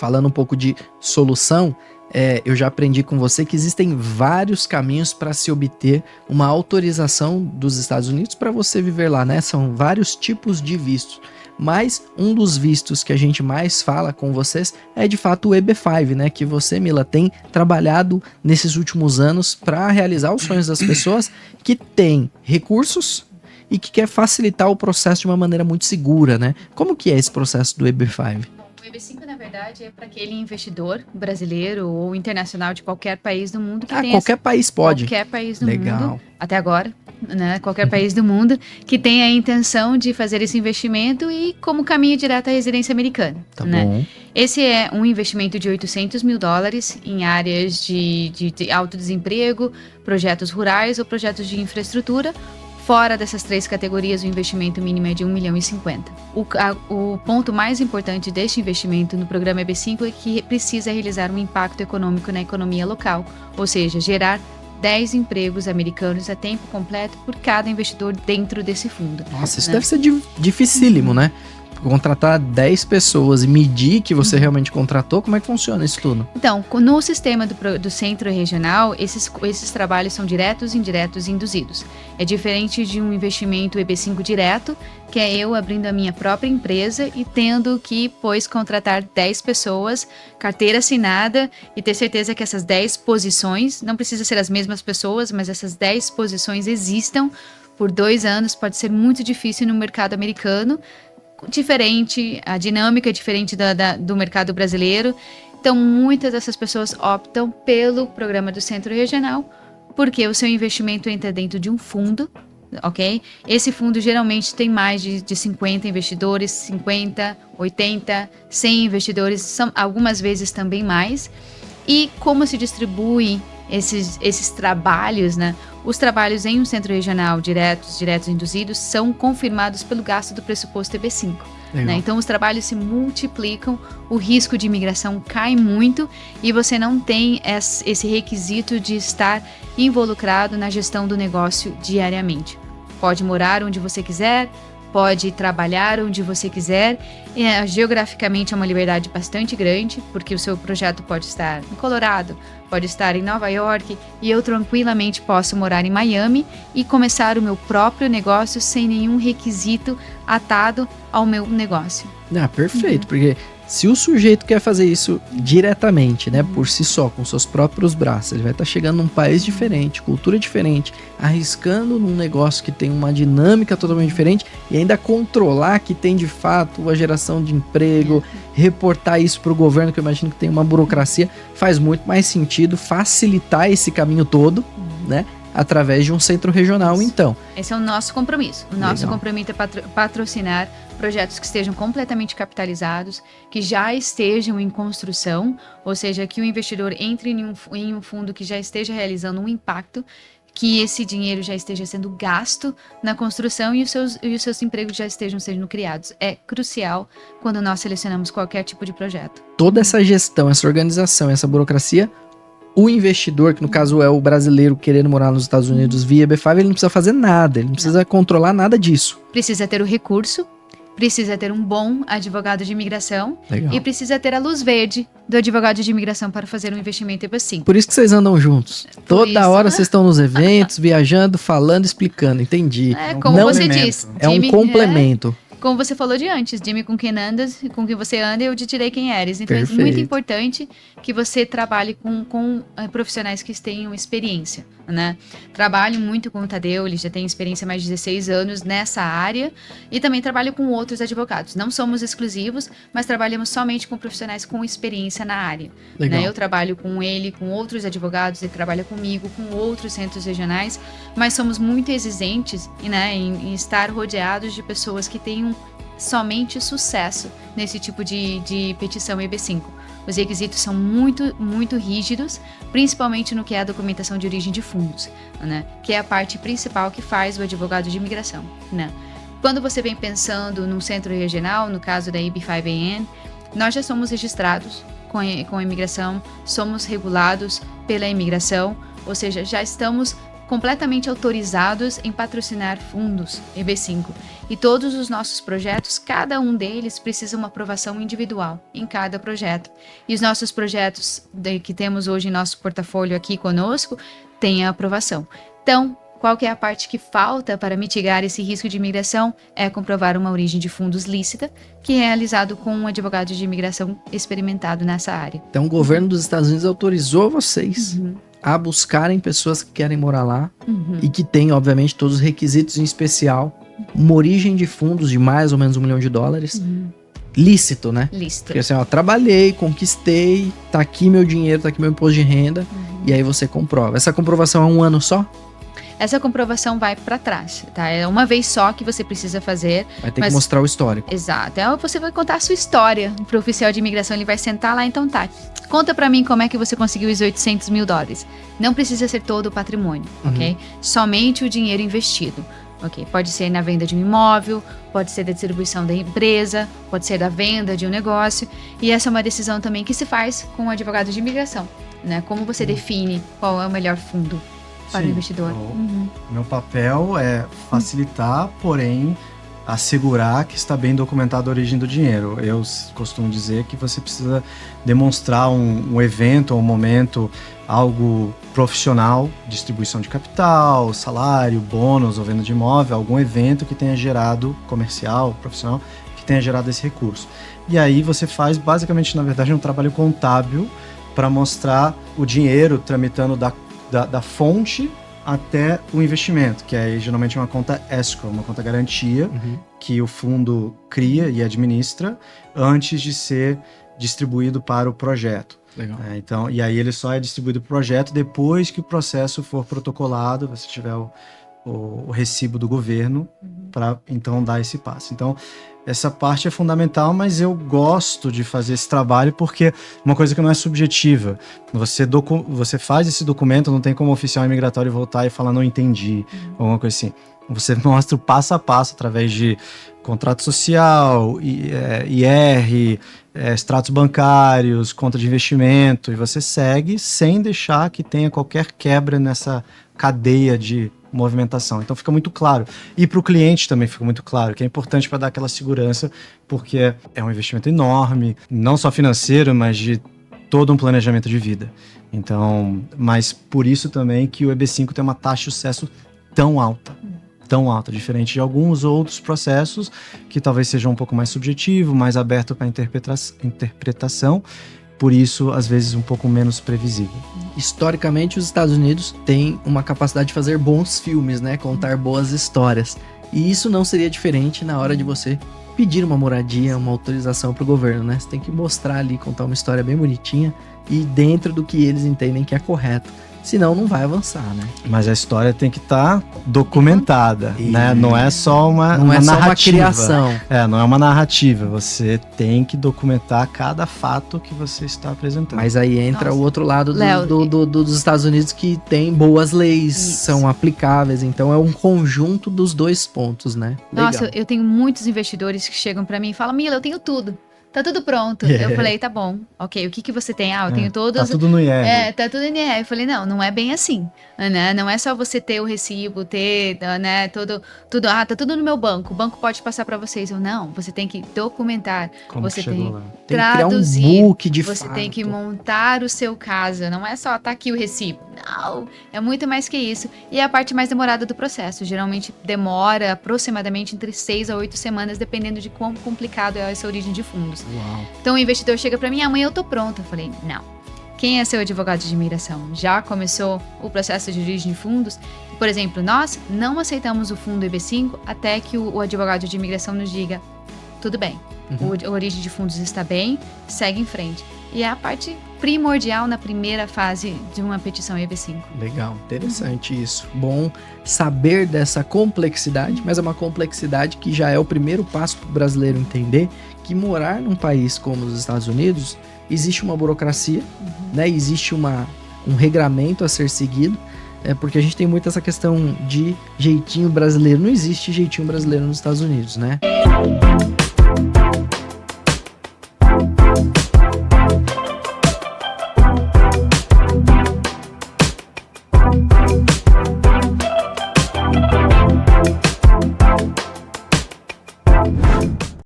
falando um pouco de solução, eu já aprendi com você que existem vários caminhos para se obter uma autorização dos Estados Unidos para você viver lá, né? São vários tipos de vistos. Mas um dos vistos que a gente mais fala com vocês é de fato o EB5, né? Que você, Mila, tem trabalhado nesses últimos anos para realizar os sonhos das pessoas que têm recursos e que quer facilitar o processo de uma maneira muito segura, né? Como que é esse processo do EB5? O EB5, na verdade, é para aquele investidor brasileiro ou internacional de qualquer país do mundo que tenha... Qualquer país pode. Qualquer país do Legal. mundo, até agora, né? Qualquer país do mundo que tenha a intenção de fazer esse investimento e como caminho direto à residência americana. Tá né? bom. Esse é um investimento de $800 mil em áreas de alto desemprego, projetos rurais ou projetos de infraestrutura. Fora dessas 3 categorias, o investimento mínimo é de 1,50 milhão. O ponto mais importante deste investimento no programa EB5 é que precisa realizar um impacto econômico na economia local, ou seja, gerar 10 empregos americanos a tempo completo por cada investidor dentro desse fundo. Nossa, isso deve ser dificílimo, né? Contratar 10 pessoas e medir que você realmente contratou, como é que funciona isso tudo? Então, no sistema do centro regional, esses trabalhos são diretos, indiretos e induzidos. É diferente de um investimento EB5 direto, que é eu abrindo a minha própria empresa e tendo que, pois, contratar 10 pessoas, carteira assinada e ter certeza que essas 10 posições, não precisa ser as mesmas pessoas, mas essas 10 posições existam por 2 anos, pode ser muito difícil no mercado americano, diferente, a dinâmica é diferente do mercado brasileiro. Então, muitas dessas pessoas optam pelo programa do Centro Regional, porque o seu investimento entra dentro de um fundo, ok? Esse fundo geralmente tem mais de 50 investidores, 50, 80, 100 investidores, são algumas vezes também mais. E como se distribui esses trabalhos, né? Os trabalhos em um centro regional, diretos induzidos, são confirmados pelo gasto do pressuposto EB5. Né? Então, os trabalhos se multiplicam, o risco de imigração cai muito e você não tem esse requisito de estar involucrado na gestão do negócio diariamente. Pode morar onde você quiser, pode trabalhar onde você quiser. Geograficamente é uma liberdade bastante grande, porque o seu projeto pode estar em Colorado, pode estar em Nova York, e eu tranquilamente posso morar em Miami e começar o meu próprio negócio sem nenhum requisito atado ao meu negócio. Perfeito, porque se o sujeito quer fazer isso diretamente, né, por si só, com seus próprios braços, ele vai estar chegando num país diferente, cultura diferente, arriscando num negócio que tem uma dinâmica totalmente diferente e ainda controlar que tem de fato a geração de emprego, reportar isso para o governo, que eu imagino que tem uma burocracia, faz muito mais sentido facilitar esse caminho todo, né, através de um centro regional, então. Esse é o nosso compromisso. O nosso compromisso é patrocinar projetos que estejam completamente capitalizados, que já estejam em construção, ou seja, que o investidor entre em um fundo que já esteja realizando um impacto, que esse dinheiro já esteja sendo gasto na construção e os seus empregos já estejam sendo criados. É crucial quando nós selecionamos qualquer tipo de projeto. Toda essa gestão, essa organização, essa burocracia, o investidor, que no caso é o brasileiro querendo morar nos Estados Unidos via EB5, ele não precisa fazer nada, ele não precisa controlar nada disso. Precisa ter o recurso, precisa ter um bom advogado de imigração. Legal. E precisa ter a luz verde do advogado de imigração para fazer um investimento EB5. Por isso que vocês andam juntos. Toda hora vocês estão nos eventos, viajando, falando, explicando. Entendi. Como você disse. É um complemento. Como você falou de antes, Jimmy, com quem andas, com quem você anda, eu te direi quem eres. Então Perfeito. É muito importante que você trabalhe com profissionais que tenham experiência, né? Trabalho muito com o Tadeu, ele já tem experiência há mais de 16 anos nessa área, e também trabalho com outros advogados. Não somos exclusivos, mas trabalhamos somente com profissionais com experiência na área. Né? Eu trabalho com ele, com outros advogados, ele trabalha comigo, com outros centros regionais, mas somos muito exigentes, né, em estar rodeados de pessoas que tenham somente sucesso nesse tipo de petição EB5. Os requisitos são muito, muito rígidos, principalmente no que é a documentação de origem de fundos, né? Que é a parte principal que faz o advogado de imigração, né? Quando você vem pensando num centro regional, no caso da EB5AN, nós já somos registrados com a imigração, somos regulados pela imigração, ou seja, já estamos completamente autorizados em patrocinar fundos EB5. E todos os nossos projetos, cada um deles precisa uma aprovação individual em cada projeto. E os nossos projetos que temos hoje em nosso portfólio aqui conosco, têm a aprovação. Então, qual que é a parte que falta para mitigar esse risco de imigração? É comprovar uma origem de fundos lícita, que é realizado com um advogado de imigração experimentado nessa área. Então, o governo dos Estados Unidos autorizou vocês a buscarem pessoas que querem morar lá e que têm, obviamente, todos os requisitos, em especial uma origem de fundos de mais ou menos $1 milhão. Lícito, né? Lícito. Porque assim, ó, trabalhei, conquistei, tá aqui meu dinheiro, tá aqui meu imposto de renda, e aí você comprova. Essa comprovação é 1 ano só? Essa comprovação vai para trás, tá? É uma vez só que você precisa fazer. Vai ter que mostrar o histórico. Exato. Então você vai contar a sua história pro oficial de imigração, ele vai sentar lá, então tá. Conta pra mim como é que você conseguiu os $800 mil. Não precisa ser todo o patrimônio, ok? Somente o dinheiro investido. Ok, pode ser na venda de um imóvel, pode ser da distribuição da empresa, pode ser da venda de um negócio. E essa é uma decisão também que se faz com o advogado de imigração, né? Como você define qual é o melhor fundo para o investidor? Meu papel é facilitar, porém assegurar que está bem documentada a origem do dinheiro. Eu costumo dizer que você precisa demonstrar um evento ou um momento, algo profissional, distribuição de capital, salário, bônus ou venda de imóvel, algum evento que tenha gerado, comercial, profissional, que tenha gerado esse recurso. E aí você faz, basicamente, na verdade, um trabalho contábil para mostrar o dinheiro tramitando da fonte até o investimento, que é geralmente uma conta escrow, uma conta garantia, que o fundo cria e administra antes de ser distribuído para o projeto. Legal. Então, e aí ele só é distribuído para o projeto depois que o processo for protocolado, você tiver o recibo do governo para então dar esse passo. Então, essa parte é fundamental, mas eu gosto de fazer esse trabalho porque é uma coisa que não é subjetiva. Você faz esse documento, não tem como o oficial imigratório voltar e falar não entendi, alguma coisa assim. Você mostra o passo a passo através de contrato social, IR, extratos bancários, conta de investimento, e você segue sem deixar que tenha qualquer quebra nessa cadeia de movimentação. Então fica muito claro. E para o cliente também fica muito claro, que é importante para dar aquela segurança, porque é um investimento enorme, não só financeiro, mas de todo um planejamento de vida. Então, mas por isso também que o EB5 tem uma taxa de sucesso tão alta, diferente de alguns outros processos que talvez sejam um pouco mais subjetivo, mais aberto para interpretação, por isso, às vezes, um pouco menos previsível. Historicamente, os Estados Unidos têm uma capacidade de fazer bons filmes, né? Contar boas histórias. E isso não seria diferente na hora de você pedir uma moradia, uma autorização para o governo, né? Você tem que mostrar ali, contar uma história bem bonitinha e dentro do que eles entendem que é correto. Senão não vai avançar, né? Mas a história tem que estar documentada, né? Não é só uma não é narrativa. Só uma criação. Não é uma narrativa. Você tem que documentar cada fato que você está apresentando. Mas aí entra o outro lado Léo, dos Estados Unidos, que tem boas leis, Isso. são aplicáveis. Então é um conjunto dos dois pontos, né? Nossa, Legal. eu tenho muitos investidores que chegam pra mim e falam, Mila, eu tenho tudo. Tá tudo pronto. Eu falei, tá bom. Ok, o que você tem? Eu tenho todas... Tá tudo no IR. Tá tudo no IR. Eu falei, não é bem assim, né? Não é só você ter o recibo, ter, né, tudo, tá tudo no meu banco. O banco pode passar pra vocês. Não, você tem que documentar. Como você chegou tem lá. Tem que criar um traduzir. book de Você fato. tem que montar o seu caso. Não é só tá aqui o recibo. Não, é muito mais que isso. E é a parte mais demorada do processo. Geralmente demora aproximadamente entre 6 a 8 semanas, dependendo de quão complicado é essa origem de fundos. Uau. Então o investidor chega pra mim, amanhã eu tô pronto. Eu falei, não. Quem é seu advogado de imigração? Já começou o processo de origem de fundos? Por exemplo, nós não aceitamos o fundo EB5 até que o advogado de imigração nos diga, tudo bem, a origem de fundos está bem, segue em frente. E é a parte primordial na primeira fase de uma petição EB5. Legal, interessante isso. Bom saber dessa complexidade, mas é uma complexidade que já é o primeiro passo para o brasileiro entender que morar num país como os Estados Unidos, existe uma burocracia, né? Existe um regramento a ser seguido, porque a gente tem muito essa questão de jeitinho brasileiro. Não existe jeitinho brasileiro nos Estados Unidos, né?